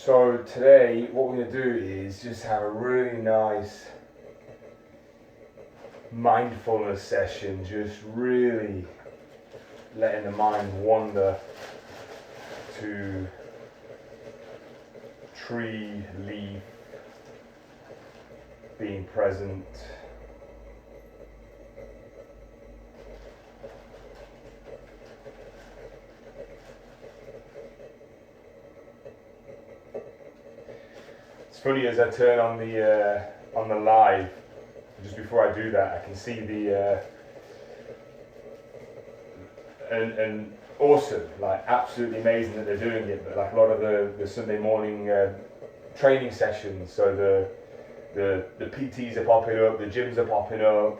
So today what we're going to do is just have a really nice mindfulness session, just really letting the mind wander to tree, leaf, being present. It's funny, as I turn on the live, just before I do that, I can see the and awesome, like absolutely amazing that they're doing it. But like a lot of the Sunday morning training sessions, so the PTs are popping up, the gyms are popping up,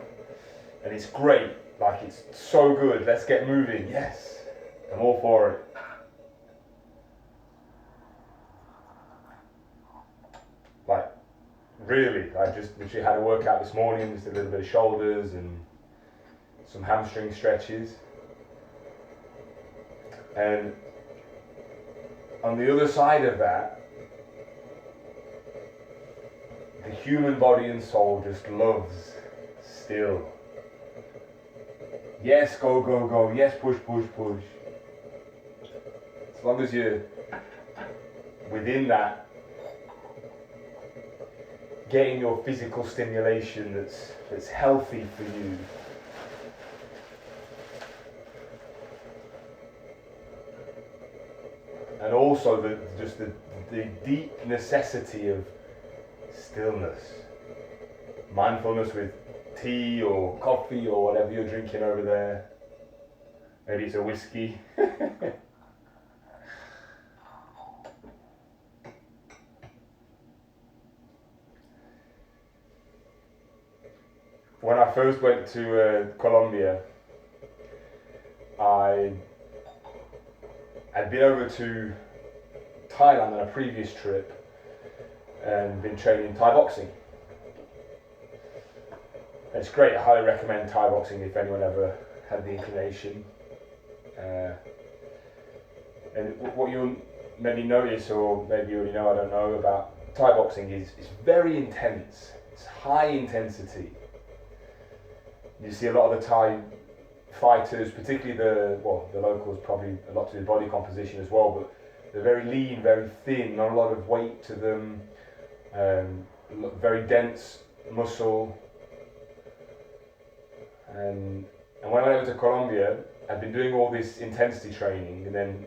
and it's great. Like, it's so good. Let's get moving. Yes, I'm all for it. Like, really, I just literally had a workout this morning, just a little bit of shoulders and some hamstring stretches. And on the other side of that, the human body and soul just loves still. Yes, go, go, go. Yes, push, push, push. As long as you're within that, getting your physical stimulation that's healthy for you. And also the deep necessity of stillness. Mindfulness with tea or coffee or whatever you're drinking over there. Maybe it's a whiskey. When I first went to Colombia, I'd been over to Thailand on a previous trip and been training Thai boxing. It's great. I highly recommend Thai boxing if anyone ever had the inclination. And what you'll maybe notice, or maybe you already know, I don't know, about Thai boxing is it's very intense. It's high intensity. You see a lot of the Thai fighters, particularly the locals, probably a lot to do with body composition as well, but they're very lean, very thin, not a lot of weight to them, very dense muscle. And when I went over to Colombia, I'd been doing all this intensity training and then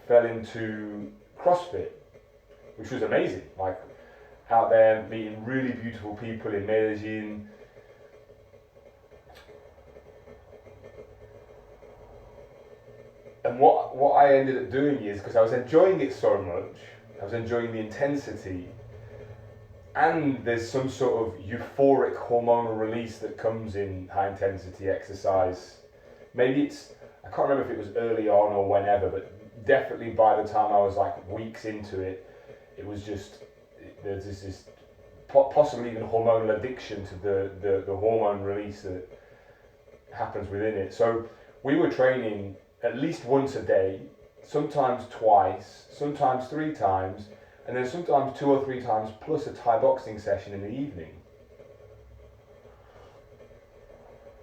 fell into CrossFit, which was amazing. Like, out there meeting really beautiful people in Medellin. And what I ended up doing is, because I was enjoying it so much, I was enjoying the intensity, and there's some sort of euphoric hormonal release that comes in high intensity exercise. Maybe I can't remember if it was early on or whenever, but definitely by the time I was like weeks into it, it was just, there's this possibly even hormonal addiction to the hormone release that happens within it. So we were training at least once a day, sometimes twice, sometimes 3 times, and then sometimes 2 or 3 times plus a Thai boxing session in the evening.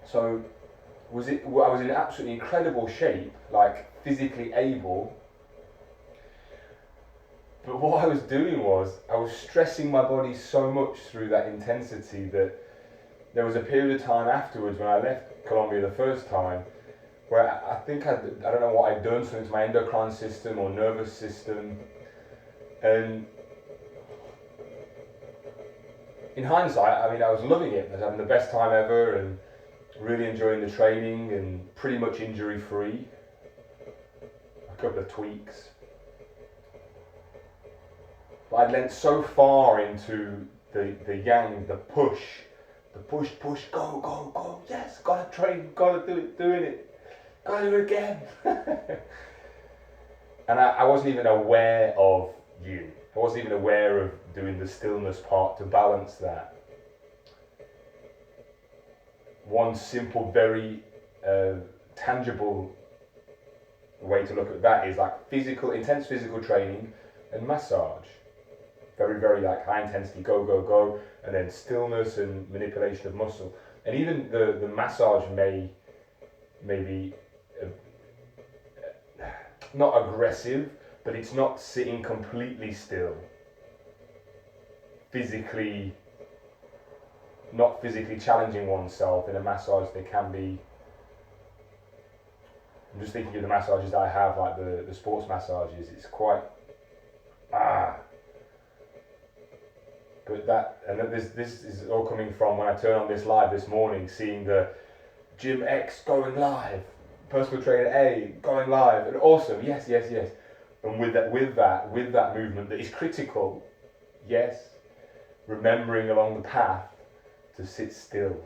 So I was in absolutely incredible shape, like physically able. But what I was doing was, I was stressing my body so much through that intensity that there was a period of time afterwards when I left Colombia the first time where I think I don't know what I'd done, something to my endocrine system or nervous system. And in hindsight, I mean, I was loving it. I was having the best time ever and really enjoying the training and pretty much injury free. A couple of tweaks. But I'd leant so far into the yang, the push, go, go, go, yes, gotta train, gotta do it, doing it. Gotta do it again. And I wasn't even aware of you. I wasn't even aware of doing the stillness part to balance that. One simple, very tangible way to look at that is like intense physical training and massage. very, very like high intensity, go, go, go, and then stillness and manipulation of muscle. And even the massage may be not aggressive, but it's not sitting completely still. Not physically challenging oneself. In a massage, there can be. I'm just thinking of the massages that I have, like the sports massages. It's quite But this is all coming from when I turned on this live this morning, seeing the Gym X going live, personal trainer A going live, and awesome, yes. And with that movement that is critical, yes, remembering along the path to sit still,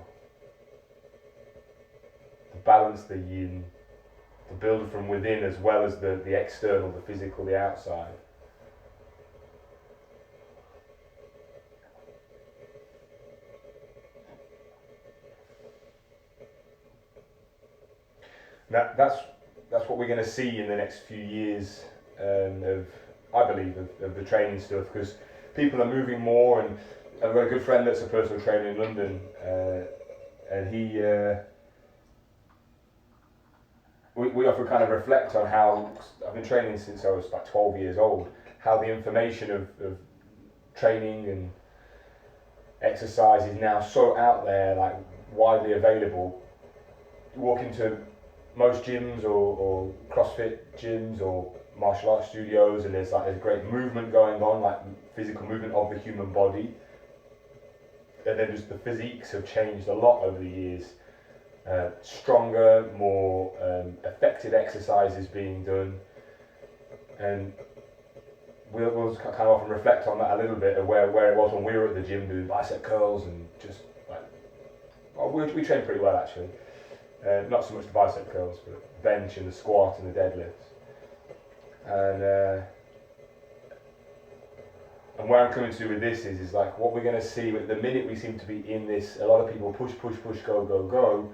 to balance the yin, to build from within as well as the external, the physical, the outside. That's what we're going to see in the next few years I believe of the training stuff, because people are moving more, and I've got a good friend that's a personal trainer in London, and he we often kind of reflect on how I've been training since I was like 12 years old, how the information of training and exercise is now so out there, like widely available. You walk into most gyms or CrossFit gyms or martial arts studios, and there's great movement going on, like physical movement of the human body, and then just the physiques have changed a lot over the years. Stronger, more effective exercises being done, and we'll kind of often reflect on that a little bit of where it was when we were at the gym doing bicep curls and just like, we train pretty well actually. Not so much the bicep curls, but bench and the squat and the deadlifts. And where I'm coming to with this is like what we're going to see at the minute. We seem to be in this, a lot of people push, go, go, go.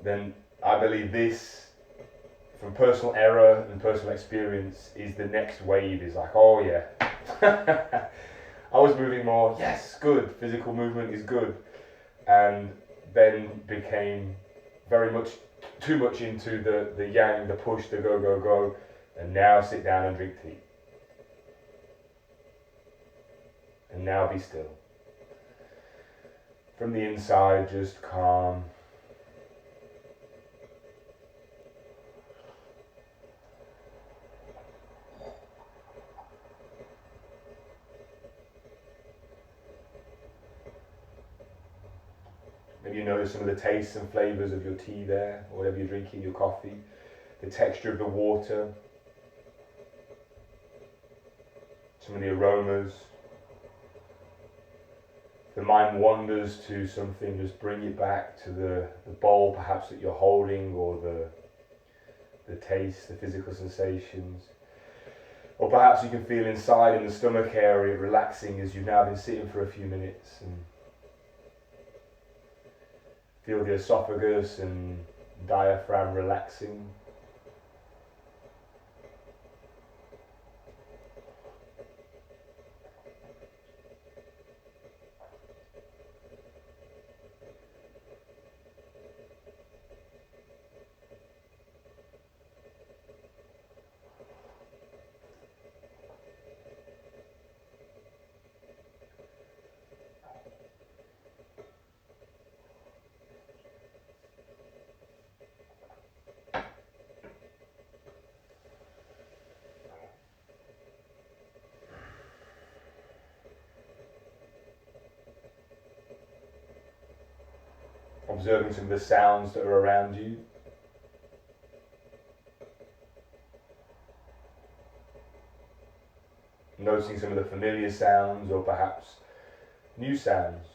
Then I believe this, from personal error and personal experience, is the next wave. Is like, oh yeah, I was moving more, yes, good, physical movement is good, and then became very much too much into the yang, the push, the go, go, go, and now sit down and drink tea. And now be still. From the inside, just calm. Maybe you notice some of the tastes and flavours of your tea there, or whatever you're drinking, your coffee, the texture of the water, some of the aromas. The mind wanders to something, just bring it back to the bowl perhaps that you're holding, or the taste, the physical sensations. Or perhaps you can feel inside in the stomach area relaxing as you've now been sitting for a few minutes, and feel the esophagus and diaphragm relaxing. Observing some of the sounds that are around you. Noticing some of the familiar sounds, or perhaps new sounds.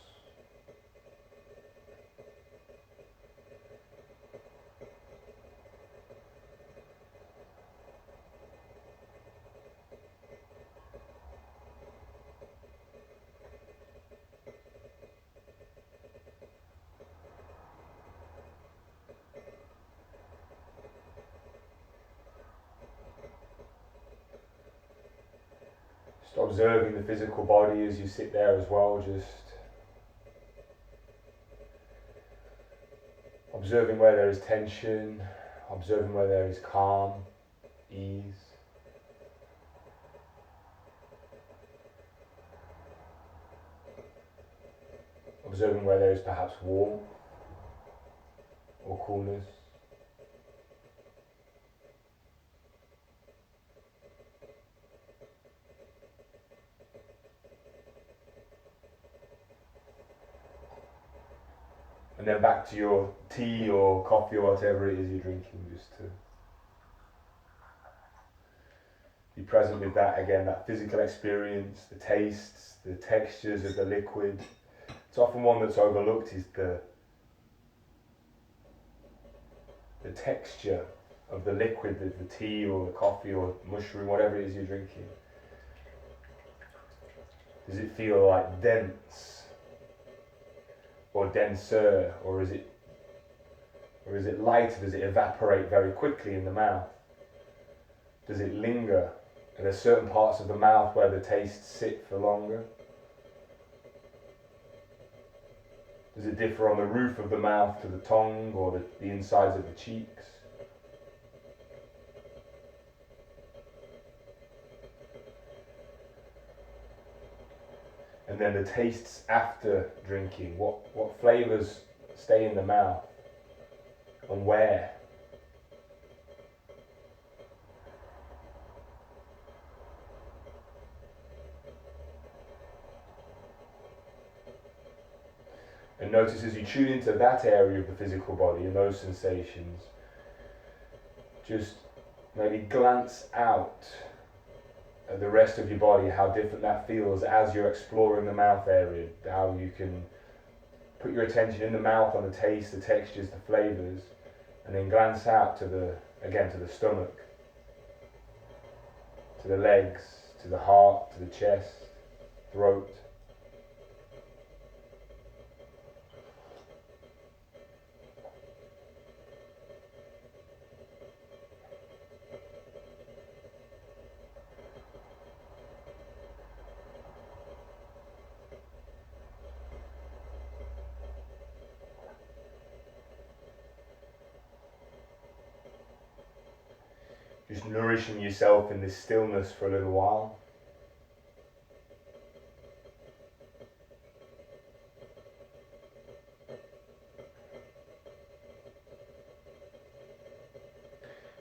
Just observing the physical body as you sit there as well, just observing where there is tension, observing where there is calm, ease. Observing where there is perhaps warmth or coolness. And then back to your tea or coffee or whatever it is you're drinking, just to be present with that again, that physical experience, the tastes, the textures of the liquid. It's often one that's overlooked, is the texture of the liquid, the tea or the coffee or mushroom, whatever it is you're drinking. Does it feel like dense? Or denser, or is it lighter? Does it evaporate very quickly in the mouth? Does it linger? Are there certain parts of the mouth where the tastes sit for longer? Does it differ on the roof of the mouth to the tongue or the insides of the cheeks? And then the tastes after drinking, what flavours stay in the mouth and where? And notice as you tune into that area of the physical body and those sensations, just maybe glance out at the rest of your body, how different that feels as you're exploring the mouth area, how you can put your attention in the mouth on the taste, the textures, the flavours, and then glance out to the stomach, to the legs, to the heart, to the chest, throat. Just nourishing yourself in this stillness for a little while.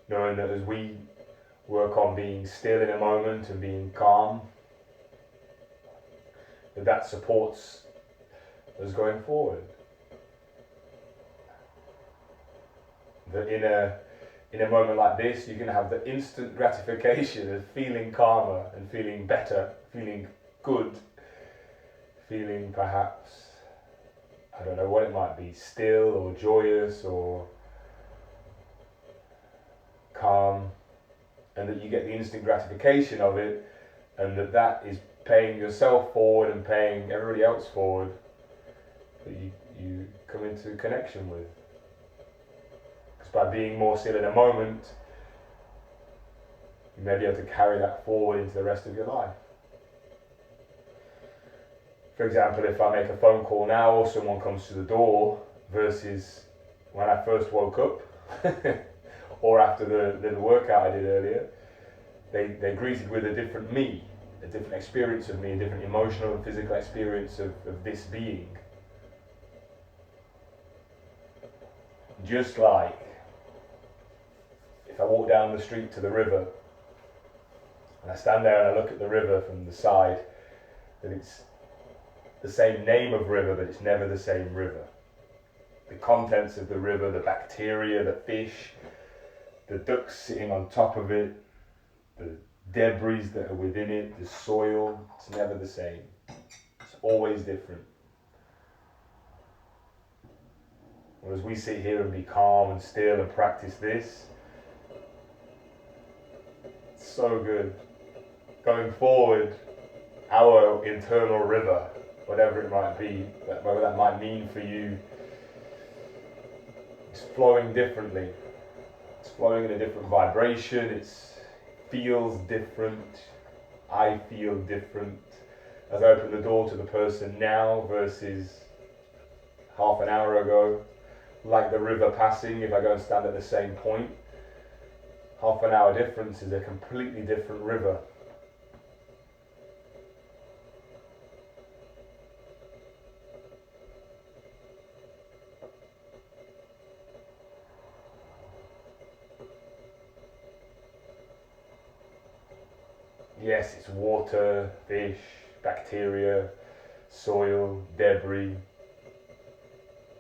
Knowing that as we work on being still in a moment and being calm, that supports us going forward. That in a moment like this, you can have the instant gratification of feeling calmer and feeling better, feeling good, feeling perhaps, I don't know what it might be, still or joyous or calm, and that you get the instant gratification of it, and that is paying yourself forward and paying everybody else forward, that you come into connection with. By being more still in a moment, you may be able to carry that forward into the rest of your life. For example, if I make a phone call now or someone comes to the door versus when I first woke up or after the little workout I did earlier, they're greeted with a different me, a different experience of me, a different emotional and physical experience of this being. Just like if I walk down the street to the river and I stand there and I look at the river from the side, that it's the same name of river, but it's never the same river. The contents of the river, the bacteria, the fish, the ducks sitting on top of it, the debris that are within it, the soil, it's never the same. It's always different. Whereas we sit here and be calm and still and practice this, it's so good. Going forward, our internal river, whatever it might be, whatever that might mean for you, it's flowing differently. It's flowing in a different vibration, it feels different. I feel different as I open the door to the person now versus half an hour ago. Like the river passing, if I go and stand at the same point, half an hour difference is a completely different river. Yes, it's water, fish, bacteria, soil, debris.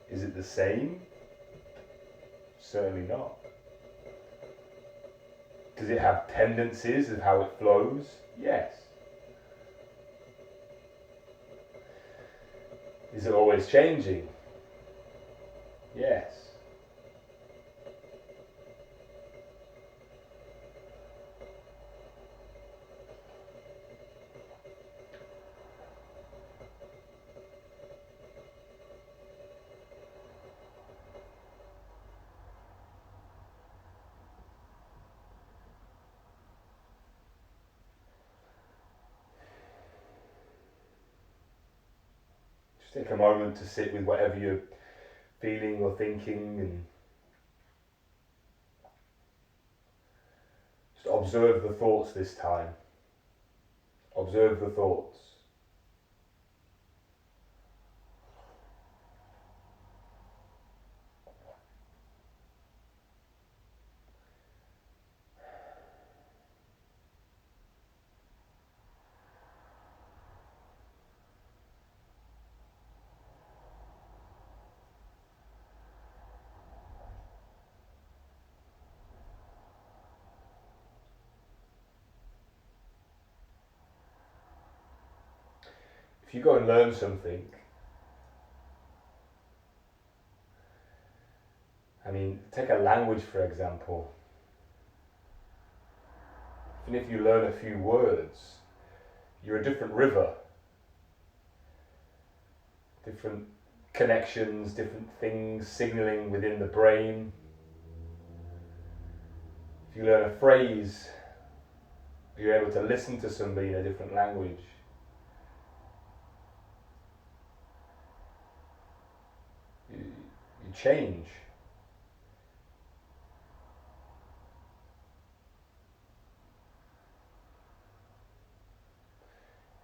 Is it the same? Certainly not. Does it have tendencies of how it flows? Yes. Is it always changing? Yes. Just take a moment to sit with whatever you're feeling or thinking and just observe the thoughts this time. Observe the thoughts. If you go and learn something, take a language for example. And if you learn a few words, you're a different river. Different connections, different things signaling within the brain. If you learn a phrase, you're able to listen to somebody in a different language. You change.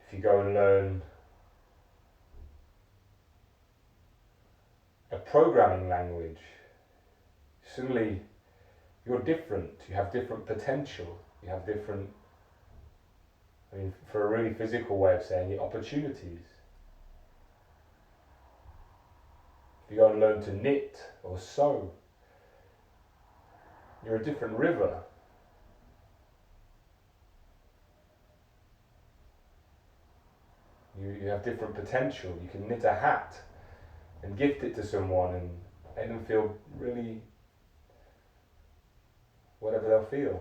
If you go and learn a programming language, suddenly you're different, you have different potential, you have different, for a really physical way of saying it, opportunities. If you go and learn to knit or sew, you're a different river. You have different potential. You can knit a hat and gift it to someone and make them feel really whatever they'll feel,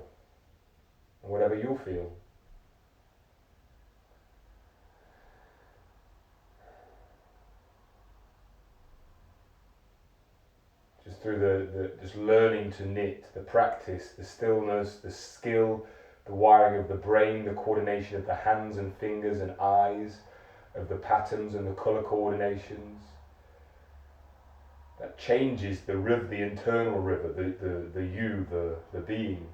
and whatever you'll feel. Just through the just learning to knit, the practice, the stillness, the skill, the wiring of the brain, the coordination of the hands and fingers and eyes, of the patterns and the colour coordinations. That changes the river, the internal river, the you, the being.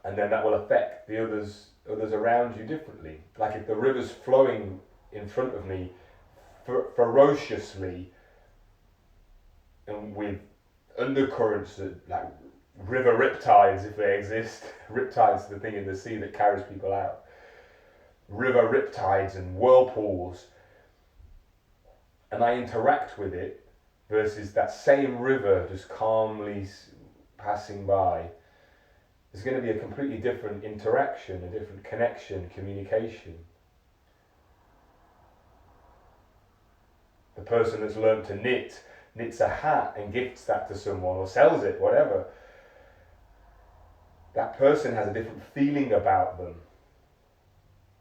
And then that will affect the others around you differently. Like if the river's flowing in front of me ferociously and with undercurrents like river riptides, if they exist. Riptides, the thing in the sea that carries people out. River riptides and whirlpools, and I interact with it versus that same river just calmly passing by, there's going to be a completely different interaction, a different connection, communication. The person that's learned to knits a hat and gifts that to someone or sells it, whatever. That person has a different feeling about them.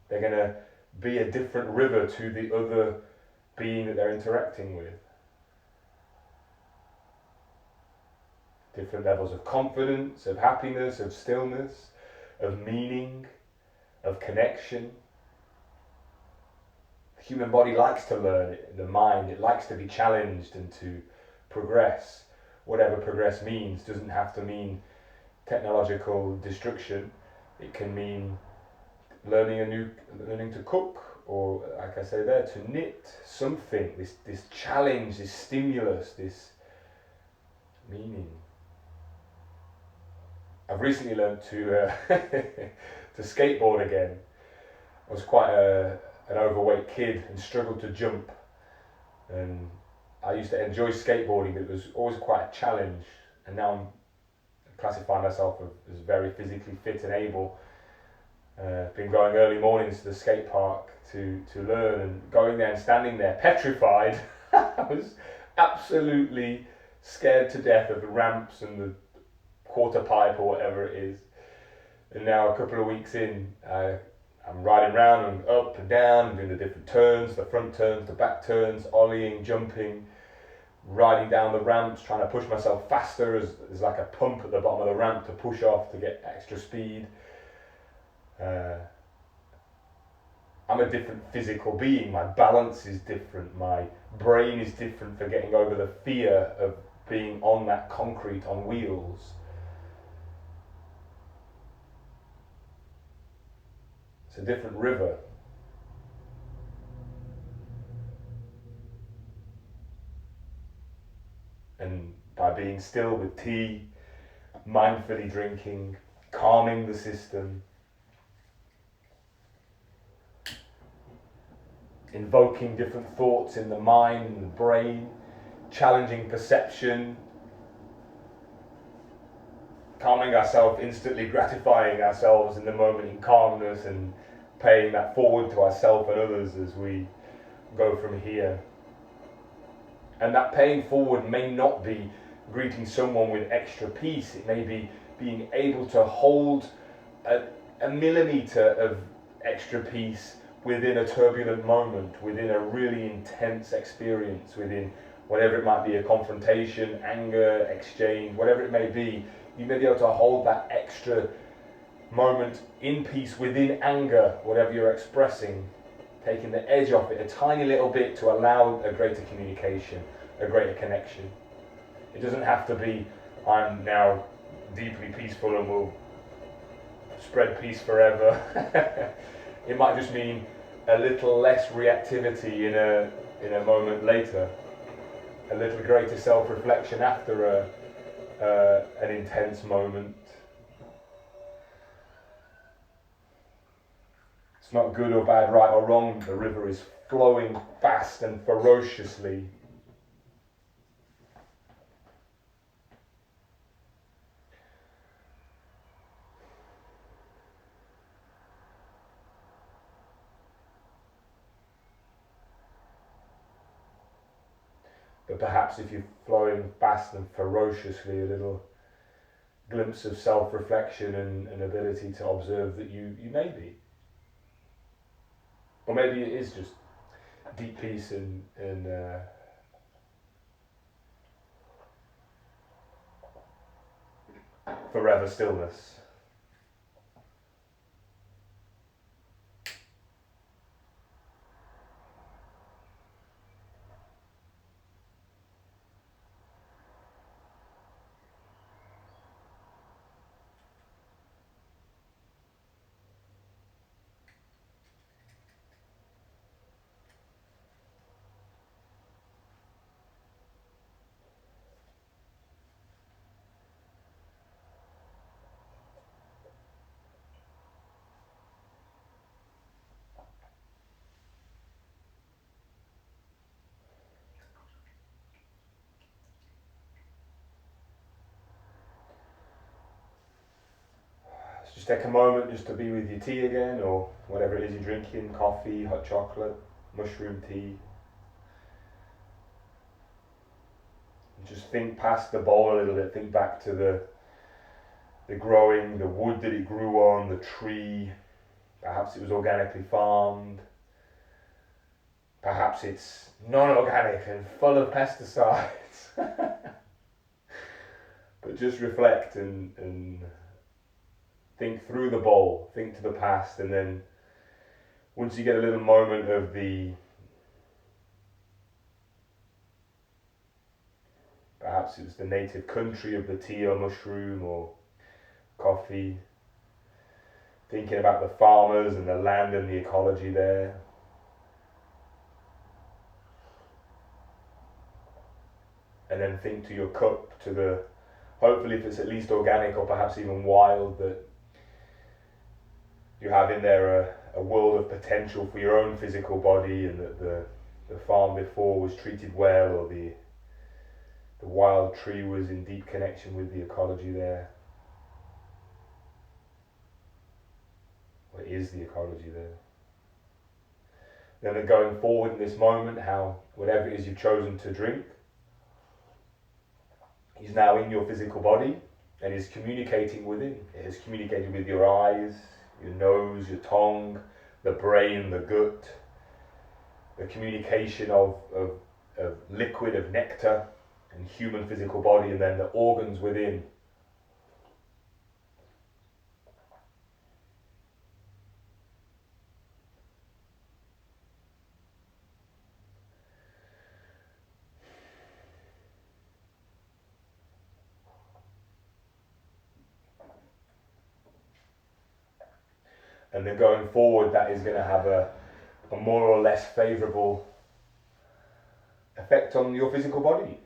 They're going to be a different river to the other being that they're interacting with. Different levels of confidence, of happiness, of stillness, of meaning, of connection. The human body likes to learn, the mind, it likes to be challenged and to progress. Whatever progress means doesn't have to mean technological destruction. It can mean learning to cook, or like I say there, to knit something, this challenge, this stimulus, this meaning. I've recently learned to to skateboard again. I was quite an overweight kid and struggled to jump, and I used to enjoy skateboarding, but it was always quite a challenge, and now I'm classifying myself as very physically fit and able. Been going early mornings to the skate park to learn, and going there and standing there petrified. I was absolutely scared to death of the ramps and the quarter pipe or whatever it is. And now a couple of weeks in, I'm riding around and up and down and doing the different turns, the front turns, the back turns, ollieing, jumping, riding down the ramps, trying to push myself faster as there's like a pump at the bottom of the ramp to push off to get extra speed. I'm a different physical being. My balance is different. My brain is different for getting over the fear of being on that concrete on wheels. It's a different river. And by being still with tea, mindfully drinking, calming the system, invoking different thoughts in the mind and the brain, challenging perception, calming ourselves, instantly gratifying ourselves in the moment in calmness, and paying that forward to ourselves and others as we go from here. And that paying forward may not be greeting someone with extra peace. It may be being able to hold a millimetre of extra peace within a turbulent moment, within a really intense experience, within whatever it might be, a confrontation, anger, exchange, whatever it may be. You may be able to hold that extra moment in peace within anger, whatever you're expressing, taking the edge off it a tiny little bit to allow a greater communication, a greater connection. It doesn't have to be, I'm now deeply peaceful and will spread peace forever. It might just mean a little less reactivity in a moment later, a little greater self-reflection after an intense moment. It's not good or bad, right or wrong. The river is flowing fast and ferociously. But perhaps if you're flowing fast and ferociously, a little glimpse of self-reflection and ability to observe that you may be. Or maybe it is just deep peace and forever stillness. Just take a moment just to be with your tea again, or whatever it is you're drinking, coffee, hot chocolate, mushroom tea. Just think past the bowl a little bit, think back to the growing, the wood that it grew on, the tree. Perhaps it was organically farmed. Perhaps it's non-organic and full of pesticides. But just reflect and think through the bowl, think to the past, and then once you get a little moment of perhaps it was the native country of the tea or mushroom or coffee, thinking about the farmers and the land and the ecology there. And then think to your cup, to the, hopefully if it's at least organic or perhaps even wild, that you have in there a world of potential for your own physical body, and that the farm before was treated well, or the wild tree was in deep connection with the ecology there. Or is the ecology there? Then going forward in this moment, how whatever it is you've chosen to drink is now in your physical body and is communicating with it. It is communicating with your eyes, your nose, your tongue, the brain, the gut, the communication of liquid, of nectar, and human physical body, and then the organs within. And then going forward, that is going to have a more or less favourable effect on your physical body.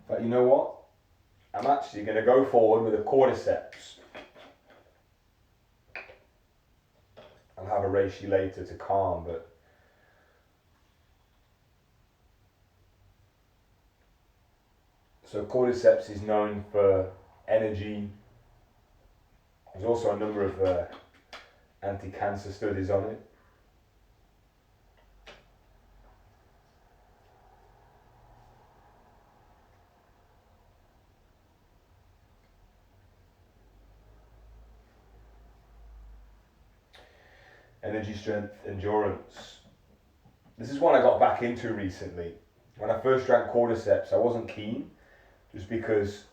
But you know what? I'm actually going to go forward with a Cordyceps. I'll have a reishi later to calm, but so Cordyceps is known for energy. There's also a number of anti-cancer studies on it. Energy, strength, endurance. This is one I got back into recently. When I first drank Cordyceps, I wasn't keen, just because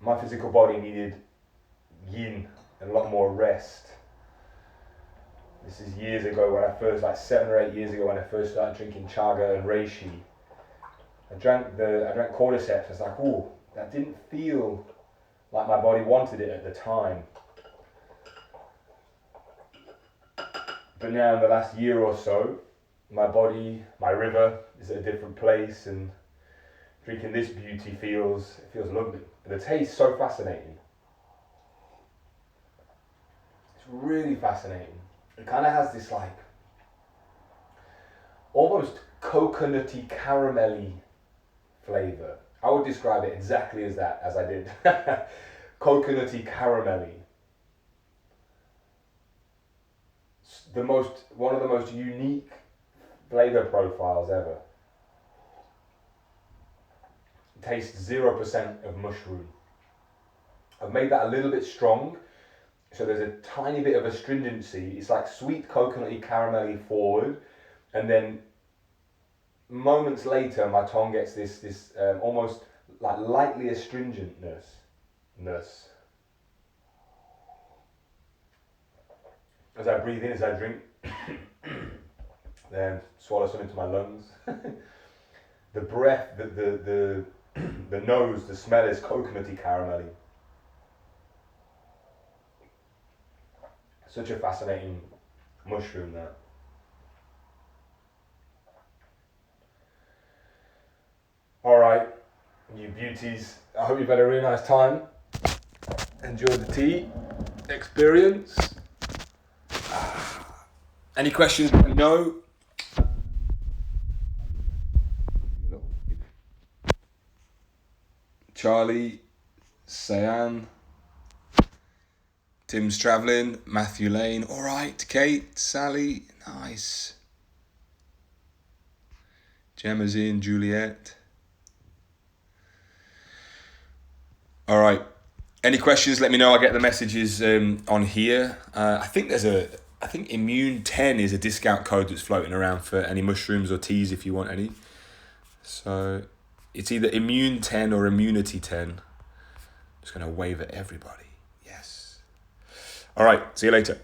my physical body needed yin and a lot more rest. This is years ago when I first, like 7 or 8 years ago, when I first started drinking chaga and reishi. I drank Cordyceps. I was like, oh, that didn't feel like my body wanted it at the time. But now in the last year or so, my body, my river is at a different place, and drinking this beauty feels lovely. The taste is so fascinating. It's really fascinating. It kind of has this like almost coconutty, caramelly flavour. I would describe it exactly as that, as I did. Coconutty, caramelly. One of the most unique flavour profiles ever. It tastes 0% of mushroom. I've made that a little bit strong, so there's a tiny bit of astringency. It's like sweet coconutty, caramelly forward, and then moments later my tongue gets this almost like lightly astringentness. As I breathe in, as I drink, then swallow some into my lungs. The breath, the nose, the smell is coconutty, caramelly. Such a fascinating mushroom, that. All right, you beauties. I hope you've had a really nice time. Enjoy the tea experience. Any questions, let me know. Charlie, Sayan, Tim's travelling, Matthew Lane, alright, Kate, Sally, nice. Gemma's in, Juliet. All right. Any questions? Let me know. I get the messages on here. I think Immune 10 is a discount code that's floating around for any mushrooms or teas if you want any. So it's either Immune 10 or Immunity 10. I'm just going to wave at everybody. Yes. All right. See you later.